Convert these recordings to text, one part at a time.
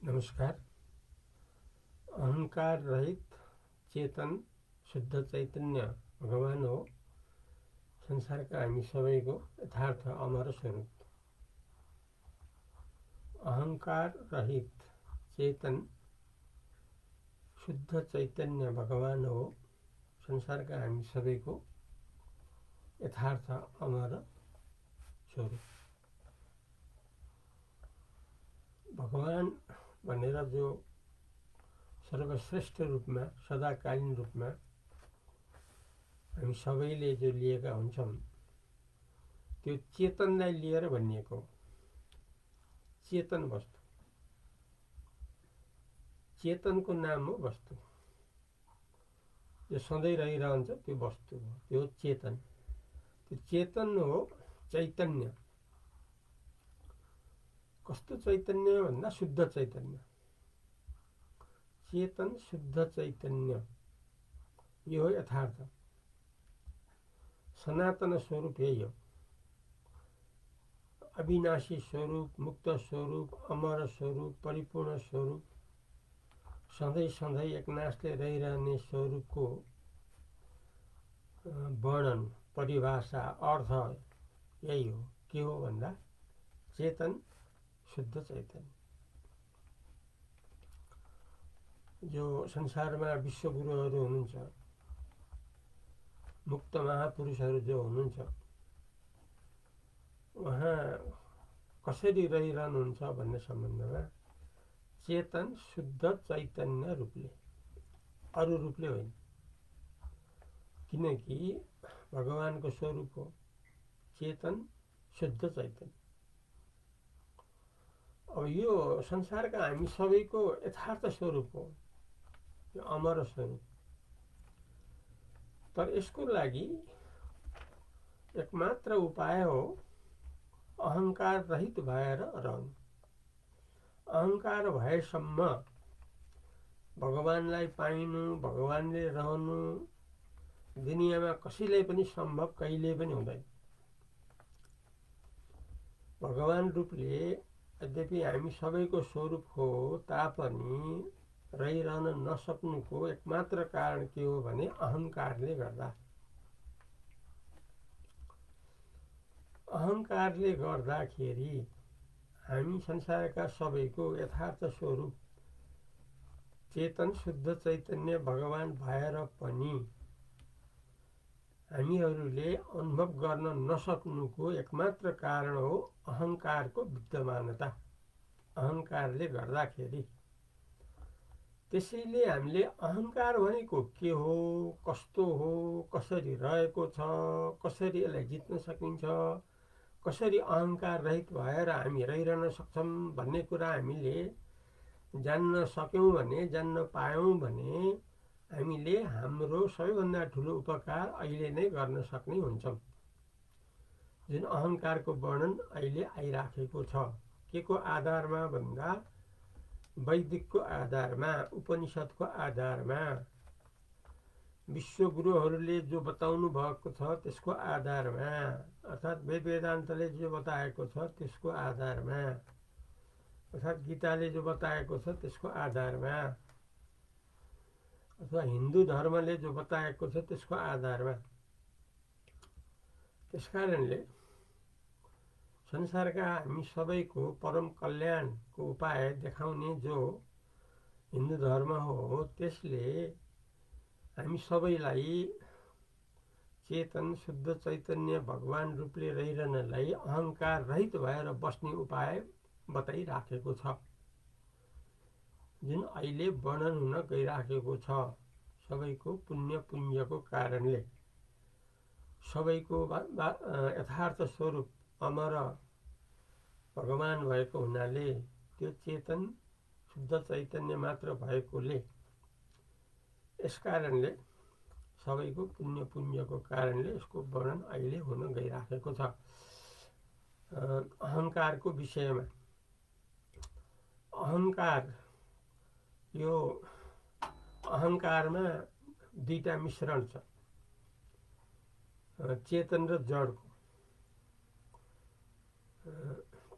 नमस्कार। अहंकार रहित चेतन शुद्ध चैतन्य भगवान हो संसारका हामी सबैको यथार्थ अमर स्वरूप। अहंकार रहित चेतन शुद्ध चैतन्य भगवान हो संसारका हामी सबैको यथार्थ अमर स्वरूप। भगवान भनेर जो सर्वश्रेष्ठ रूपमा सदाकालीन रूपमा हामी सबैले जो लिएका हुन्छौँ त्यो चेतनलाई लिएर भनिएको हो। चेतन वस्तु, चेतनको नाम हो वस्तु। जो सधैँ रहिरहन्छ त्यो वस्तु हो, त्यो चेतन। त्यो चेतन हो चैतन्य। कस्तो चैतन्य भन्दा शुद्ध चैतन्य। चेतन शुद्ध चैतन्य यो हो यथार्थ। सनातन स्वरूप यही हो। अविनाशी स्वरूप, मुक्त स्वरूप, अमर स्वरूप, परिपूर्ण स्वरूप, सधैँ सधैँ एकनासले रहिरहने स्वरूपको वर्णन, परिभाषा, अर्थ यही हो। के हो भन्दा चेतन शुद्ध चैतन्य। जो संसारमा विश्वगुरुहरू हुनुहुन्छ, मुक्त महापुरुषहरू जो हुनुहुन्छ, उहाँ कसरी रहिरहनुहुन्छ भन्ने सम्बन्धमा चेतन शुद्ध चैतन्य रूपले, अरू रूपले होइन। किनकि भगवानको स्वरूप हो चेतन शुद्ध चैतन्य। अब यो संसारका हामी सबैको यथार्थ स्वरूप हो, यो अमर स्वरूप। तर यसको लागि एकमात्र उपाय हो अहंकार रहित भएर रहनु। अहंकार भएसम्म भगवानलाई पाइनु, भगवानले रहनु दुनियाँमा कसैलाई पनि सम्भव कहिले पनि हुँदैन। भगवान रूपले यद्यपि हामी सबैको स्वरूप हो तापनि रहिरहन नसक्नुको एकमात्र कारण के हो भने अहंकारले गर्दा। अहंकारले गर्दाखेरि हामी संसारका सबैको यथार्थ स्वरूप चेतन शुद्ध चैतन्य भगवान भएर पनि हामीहरूले अनुभव गर्न नसक्नुको एकमात्र कारण हो अहंकारको विद्यमानता। अहंकारले गर्दाखेरि। त्यसैले हामीले अहंकार भनेको के हो, कस्तो हो, कसरी रहेको छ, कसरी यसलाई जित्न सकिन्छ, कसरी अहंकार रहित भएर हामी रहिरहन सक्छौं भन्ने कुरा हामीले जान्न सक्यौं भने, जान्न पायौं भने हामीले हाम्रो सबैभन्दा ठुलो उपकार अहिले नै गर्न सक्ने हुन्छौं। जुन अहंकारको वर्णन अहिले आइराखेको छ, के को आधारमा भन्दा वैदिकको आधारमा, उपनिषदको आधारमा, विश्वगुरुहरूले जो बताउनु भएको छ त्यसको आधारमा, अर्थात् वेद वेदान्तले जो बताएको छ त्यसको आधारमा, अर्थात् गीताले जो बताएको छ त्यसको आधारमा, अथवा हिन्दू धर्मले जो बताएको छ त्यसको आधारमा। त्यसकारणले संसारका हामी सबैको परम कल्याणको उपाय देखाउने जो हिन्दू धर्म हो त्यसले हामी सबैलाई चेतन शुद्ध चैतन्य भगवान रूपले रहिरहनलाई अहंकार रहित भएर बस्ने उपाय बताइराखेको छ, जुन अहिले वर्णन हुन गइराखेको छ। सबैको पुण्य पुण्यको कारणले, सबैको यथार्थ स्वरूप अमर भगवान भएको हुनाले, त्यो चेतन शुद्ध चैतन्य मात्र भएकोले, यसकारणले सबैको पुण्य पुण्यको कारणले यसको वर्णन अहिले हुन गइराखेको छ। अहंकारको विषयमा अहंकार, यो अहंकारमा दुईटा मिश्रण छ, चेतन र जडको।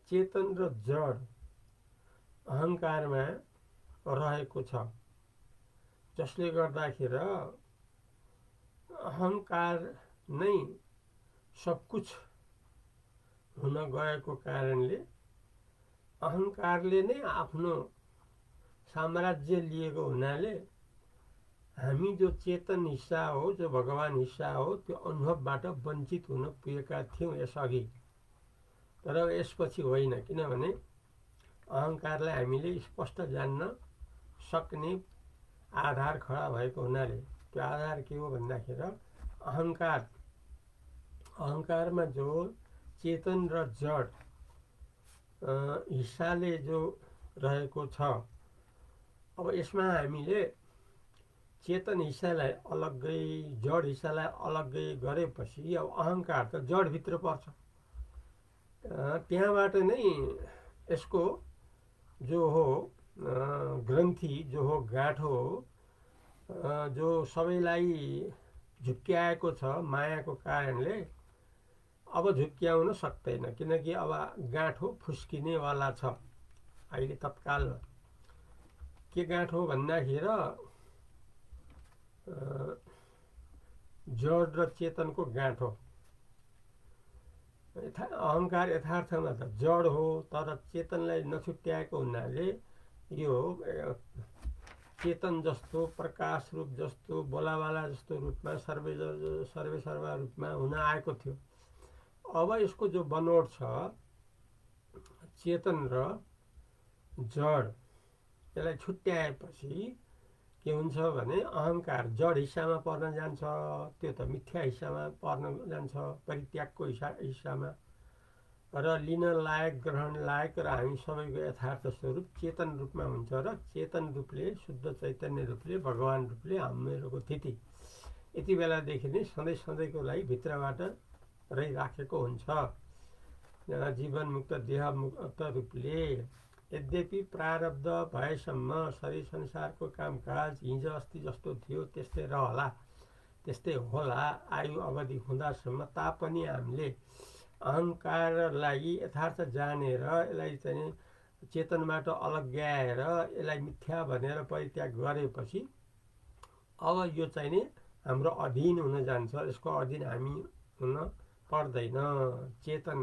चेतन र जड अहङ्कारमा रहेको छ, जसले गर्दाखेरि अहङ्कार नै सब कुछ हुन गएको कारणले अहङ्कारले नै आफ्नो साम्राज्य लिएको हुनाले हामी जो चेतन हिस्सा हो, जो भगवान हिस्सा हो, त्यो अनुभवबाट वञ्चित हुन पुगेका थियौँ यसअघि। तर यसपछि होइन, किनभने अहङ्कारलाई हामीले स्पष्ट जान्न सक्ने आधार खडा भएको हुनाले। त्यो आधार के हो भन्दाखेरि अहङ्कारमा जो चेतन र जड हिस्साले जो रहेको छ, अब यसमा हामीले चेतन हिस्सालाई अलग्गै, जड हिस्सालाई अलग्गै गरेपछि अब अहङ्कार त जडभित्र पर्छ। त्यहाँबाट नै यसको जो हो ग्रन्थि, जो हो गाँठो हो, जो सबैलाई झुक्क्याएको छ मायाको कारणले, अब झुक्क्याउन सक्दैन, किनकि अब गाँठो फुस्किनेवाला छ अहिले तत्कालमा। के गाँठो भन्दाखेरि जड र चेतनको गाँठो। अहङ्कार यथार्थमा त जड हो, तर चेतनलाई नछुट्याएको हुनाले यो चेतन जस्तो, प्रकाश रूप जस्तो, बोलावाला जस्तो रूपमा, सर्वे सर्वा रूपमा हुन आएको थियो। अब यसको जो बनोट छ चेतन र जड, यसलाई छुट्याएपछि के हुन्छ भने अहङ्कार जड हिस्सामा पर्न जान्छ, त्यो त मिथ्या हिस्सामा पर्न जान्छ, परित्यागको हिस्सामा, र लिन लायक, ग्रहण लायक र हामी सबैको यथार्थ स्वरूप चेतन रूपमा हुन्छ, र चेतन रूपले, शुद्ध चैतन्य रूपले, भगवान रूपले हामीहरूको स्थिति यति बेलादेखि नै सधैँ सधैँको लागि भित्रबाट रहिराखेको हुन्छ। जीवन मुक्त, देह मुक्त रूपले। यद्यपि प्रारब्ध भएसम्म शरीर संसारको कामकाज हिजो अस्ति जस्तो थियो त्यस्तै रहला, त्यस्तै होला आयु अवधि हुँदासम्म, तापनि हामीले अहङ्कारलाई यथार्थ जानेर यसलाई चाहिँ चेतनबाट अलग्याएर यसलाई मिथ्या भनेर परित्याग गरेपछि अब यो चाहिँ नि हाम्रो अधीन हुन जान्छ। यसको अधीन हामी हुन पर्दैन। चेतन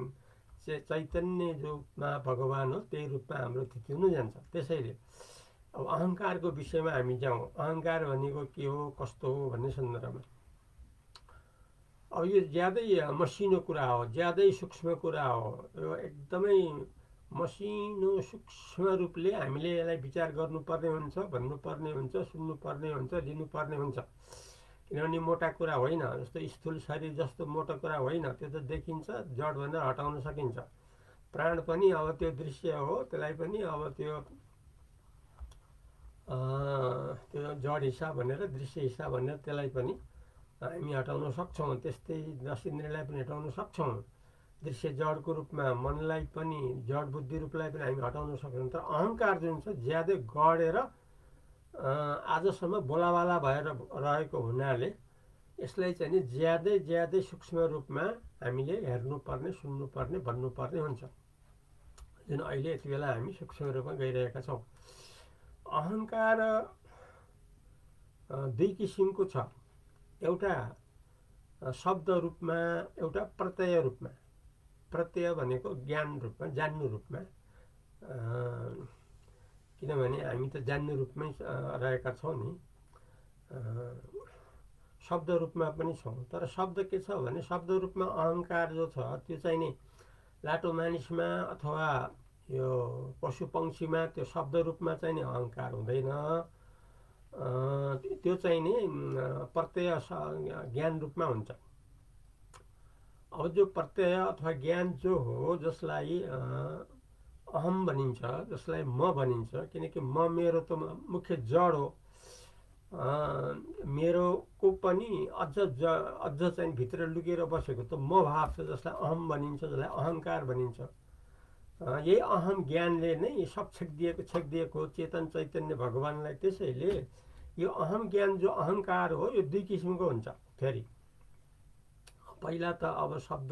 चैतन्य रूपमा भगवान हो, त्यही रूपमा हाम्रो स्थिति हुन जान्छ। त्यसैले अब अहङ्कारको विषयमा हामी जाउँ। अहङ्कार भनेको के हो, कस्तो हो भन्ने सन्दर्भमा अब यो ज्यादै मसिनो कुरा हो, ज्यादै सूक्ष्म कुरा हो। यो एकदमै मसिनो सूक्ष्म रूपले हामीले यसलाई विचार गर्नुपर्ने हुन्छ, भन्नुपर्ने हुन्छ, सुन्नुपर्ने हुन्छ, लिनुपर्ने हुन्छ। किनभने मोटा कुरा होइन, जस्तो स्थूल शरीर जस्तो मोटो कुरा होइन, त्यो त देखिन्छ, जड भनेर हटाउन सकिन्छ। प्राण पनि अब त्यो दृश्य हो, त्यसलाई पनि अब त्यो जड हिस्सा भनेर, दृश्य हिस्सा भनेर त्यसलाई पनि हामी हटाउन सक्छौँ। त्यस्तै 10 इन्द्रियलाई पनि हटाउन सक्छौँ। दृश्य जडको रूपमा, मनलाई पनि, जड बुद्धि रूपलाई पनि हामी हटाउन सक्छौँ। तर अहङ्कार जुन छ ज्यादै गढेर आजसम्म बोलावाला भएर रहेको हुनाले यसलाई चाहिँ नि ज्यादै सूक्ष्म रूपमा हामीले हेर्नुपर्ने, सुन्नुपर्ने, भन्नुपर्ने हुन्छ, जुन अहिले यति बेला हामी सूक्ष्म रूपमा गइरहेका छौँ। अहङ्कार दुई किसिमको छ, एउटा शब्द रूपमा, एउटा प्रत्यय रूपमा। प्रत्यय भनेको ज्ञान रूपमा, जान्नु रूपमा, किनभने हामी त जान्नु रूपमै रहेका छौँ नि, शब्द रूपमा पनि छौँ। तर शब्द के छ भने शब्द रूपमा अहङ्कार जो छ त्यो चाहिँ नि लाटो मानिसमा अथवा यो पशु पंक्षीमा त्यो शब्द रूपमा चाहिँ नि अहङ्कार हुँदैन। त्यो चाहिँ नि प्रत्यय ज्ञान रूपमा हुन्छ। अब जो प्रत्यय अथवा ज्ञान जो हो, जसलाई अहम भनिन्छ, जसलाई म भनिन्छ, किनकि म मेरो त मुख्य जड हो, मेरो को पनि अझ चाहिँ भित्र लुकेर बसेको त म भाव छ, जसलाई अहम भनिन्छ, जसलाई अहङ्कार भनिन्छ। यही अहम ज्ञानले नै सब छेकिदिएको चेतन चैतन्य भगवानलाई। त्यसैले यो अहम ज्ञान जो अहङ्कार हो यो दुई किसिमको हुन्छ। फेरि पहिला त अब शब्द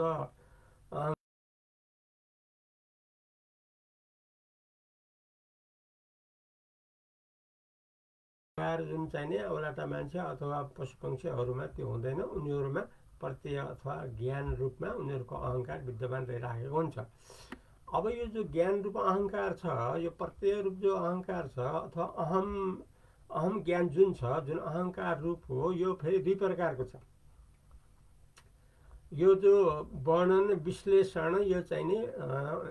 अहङ्कार जुन चाहिँ नि औलाटा मान्छे अथवा पशुपक्षीहरूमा त्यो हुँदैन। उनीहरूमा प्रत्यय अथवा ज्ञान रूपमा उनीहरूको अहङ्कार विद्यमान रहिराखेको हुन्छ। अब यो जो ज्ञान रूप अहङ्कार छ, यो प्रत्यय रूप जो अहङ्कार छ अथवा अहम ज्ञान जुन छ, जुन अहङ्कार रूप हो, यो फेरि दुई प्रकारको छ। यो जो वर्णन विश्लेषण यो चाहिँ नि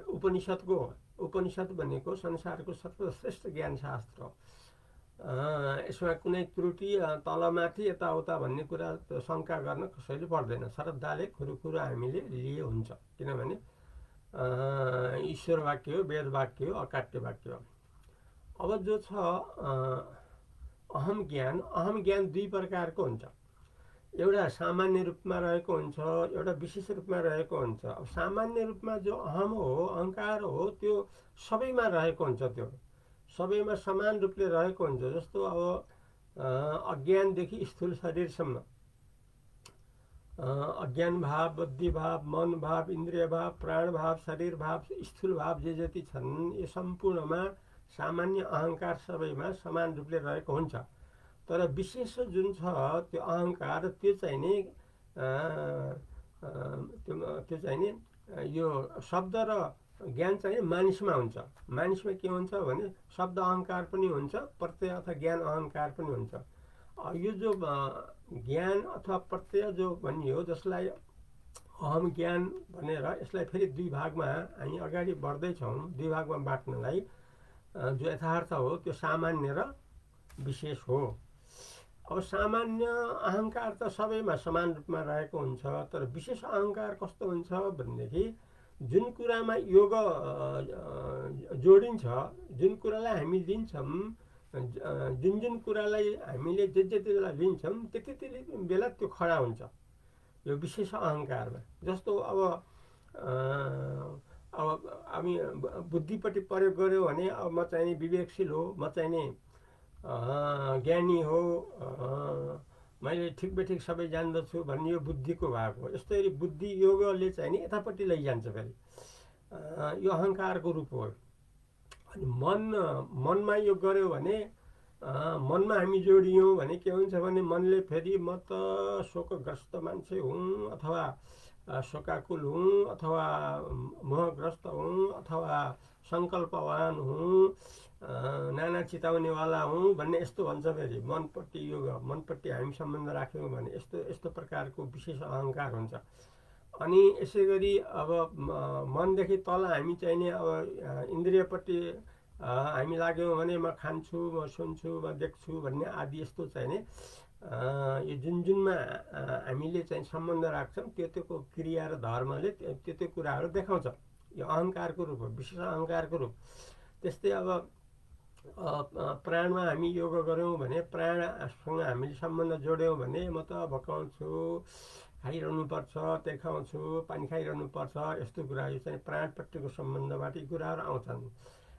उपनिषद्को हो। उपनिषद भनेको संसारको सर्वश्रेष्ठ ज्ञान शास्त्र हो। यसमा कुनै त्रुटि तलमाथि यताउता भन्ने कुरा शङ्का गर्न कसैले पर्दैन। श्रद्धाले कुरो हामीले लिए हुन्छ, किनभने ईश्वर वाक्य हो, वेद वाक्य हो, अकाट्य वाक्य हो। अब जो छ अहम ज्ञान दुई प्रकारको हुन्छ। एउटा सामान्य रूपमा रहेको हुन्छ, एउटा विशेष रूपमा रहेको हुन्छ। अब सामान्य रूपमा जो अहम हो, अहङ्कार हो, त्यो सबैमा रहेको हुन्छ। त्यो सबैमा समान रूपले रहेको हुन्छ। जस्तो अब अज्ञानदेखि स्थूल शरीरसम्म अज्ञान भाव, बुद्धि भाव, मन भाव, इन्द्रिय भाव, प्राण भाव, शरीर भाव, स्थूल भाव जे जति छन्, यो सम्पूर्णमा सामान्य अहङ्कार सबैमा समान रूपले रहेको हुन्छ। तर विशेष जुन छ त्यो अहङ्कार, त्यो चाहिँ नि यो शब्द र ज्ञान चाहिँ मानिसमा हुन्छ। मानिसमा के हुन्छ भने शब्द अहङ्कार पनि हुन्छ, प्रत्यय अथवा ज्ञान अहङ्कार पनि हुन्छ। यो जो ज्ञान अथवा प्रत्यय जो भनियो, जसलाई अहम ज्ञान भनेर यसलाई फेरि दुई भागमा हामी अगाडि बढ्दैछौँ। दुई भागमा बाँट्नलाई जो यथार्थ हो त्यो सामान्य र विशेष हो। अब सामान्य अहङ्कार त सबैमा समान रूपमा रहेको हुन्छ। तर विशेष अहङ्कार कस्तो हुन्छ भनेदेखि जुन कुरामा योग जोडिन्छ, जुन कुरालाई हामी लिन्छौँ, जुन कुरालाई हामीले जति बेला लिन्छौँ त्यति बेला त्यो खडा हुन्छ यो विशेष अहङ्कारमा। जस्तो अब हामी बुद्धिपट्टि प्रयोग गऱ्यो भने अब म चाहिँ विवेकशील हो, म चाहिँ नि ज्ञानी हो, मैले ठिक बेठिक सबै जान्दछु भन्ने यो बुद्धिको भाग हो। यस्तै बुद्धि योगले चाहिँ नि यतापट्टि लैजान्छ। फेरि यो अहङ्कारको रूप हो। अनि मनमा यो गऱ्यो भने, मनमा हामी जोडियौँ भने के हुन्छ भने मनले फेरि म त शोकग्रस्त मान्छे हुँ, अथवा शोकाकुल हुँ, अथवा मोहग्रस्त हुँ, अथवा सङ्कल्पवान हुँ, नाना चिताउनेवाला हुँ भन्ने यस्तो भन्छ। फेरि मनपट्टि हामी सम्बन्ध राख्यौँ भने यस्तो प्रकारको विशेष अहङ्कार हुन्छ। अनि यसै गरी अब मनदेखि तल हामी चाहिँ नि अब इन्द्रियपट्टि हामी लाग्यौँ भने म खान्छु, म सुन्छु, म देख्छु भन्ने आदि यस्तो चाहिँ नि यो जुनमा हामीले चाहिँ सम्बन्ध राख्छौँ, त्यो क्रिया र धर्मले त्यो कुराहरू देखाउँछ। यो अहङ्कारको रूप हो, विशेष अहङ्कारको रूप। त्यस्तै अब प्राणमा हामी योग गऱ्यौँ भने, प्राणसँग हामीले सम्बन्ध जोड्यौँ भने म त भकाउँछु, खाइरहनुपर्छ, त्यही खाउँछु, पानी खाइरहनुपर्छ, यस्तो कुरा यो चाहिँ प्राणपट्टिको सम्बन्धबाट यी कुराहरू आउँछन्।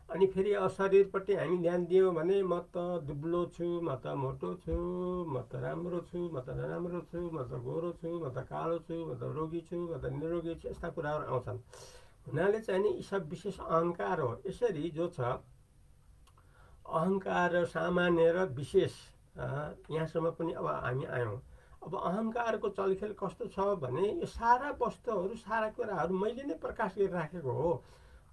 अनि फेरि शरीरपट्टि हामी ध्यान दियौँ भने म त दुब्लो छु, म त मोटो छु, म त राम्रो छु, म त नराम्रो छु, म त गोरो छु, म त कालो छु, म त रोगी छु, म त निरोगी छु, यस्ता कुराहरू आउँछन्। हुनाले चाहिँ नि यी सब विशेष अहङ्कार हो। यसरी जो छ अहङ्कार सामान्य र विशेष, यहाँसम्म पनि अब हामी आयौँ। अब अहङ्कारको चलखेल कस्तो छ भने यो सारा वस्तुहरू, सारा कुराहरू मैले नै प्रकाश गरिराखेको हो,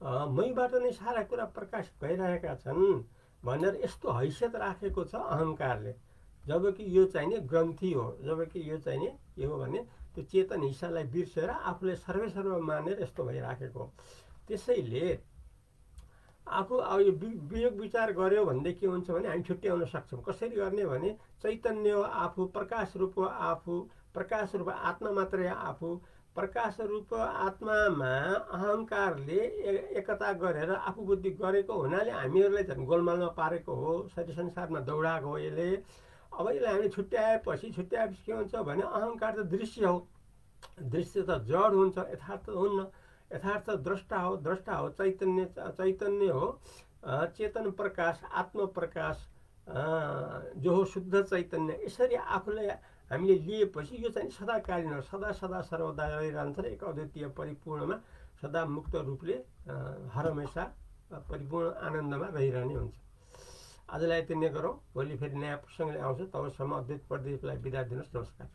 मैबाट नै सारा कुरा प्रकाशित भइरहेका छन् भनेर यस्तो हैसियत राखेको छ अहङ्कारले। जबकि यो चाहिँ नि ग्रन्थि हो, जबकि यो चाहिँ नि के हो भने त्यो चेतन हिस्सालाई बिर्सेर आफूले सर्वसर्व मानेर यस्तो भइराखेको हो। त्यसैले आफू अब यो विवेक विचार गऱ्यो भनेदेखि के हुन्छ भने हामी छुट्याउन सक्छौँ। कसरी गर्ने भने चैतन्य हो आफू, प्रकाश रूप हो आफू, प्रकाश रूप आत्मा मात्रै आफू। प्रकाश रूप आत्मामा अहङ्कारले एकता गरेर आफू बुद्धि गरेको हुनाले हामीहरूलाई झन् गोलमालमा पारेको हो, शरीर संसारमा दौडाएको हो यसले। अब यसलाई हामीले छुट्याएपछि के हुन्छ भने अहङ्कार त दृश्य हो, दृश्य त जड हुन्छ, यथार्थ हुन्न। यथार्थ द्रष्टा हो, चैतन्य हो, चेतन प्रकाश, आत्म प्रकाश जो हो शुद्ध चैतन्य। यसरी आफूलाई हामीले लिएपछि यो चाहिँ सदाकालीन हो, सदा सर्वदा रहिरहन्छ। एक अद्वितीय परिपूर्णमा सदा मुक्त रूपले हरहमेशा परिपूर्ण आनन्दमा रहिरहने हुन्छ। आजलाई यति नै गरौँ। भोलि फेरि नयाँ प्रसङ्गले आउँछ। तबसम्म अद्वैत परदेशीलाई बिदा दिनुहोस्। नमस्कार।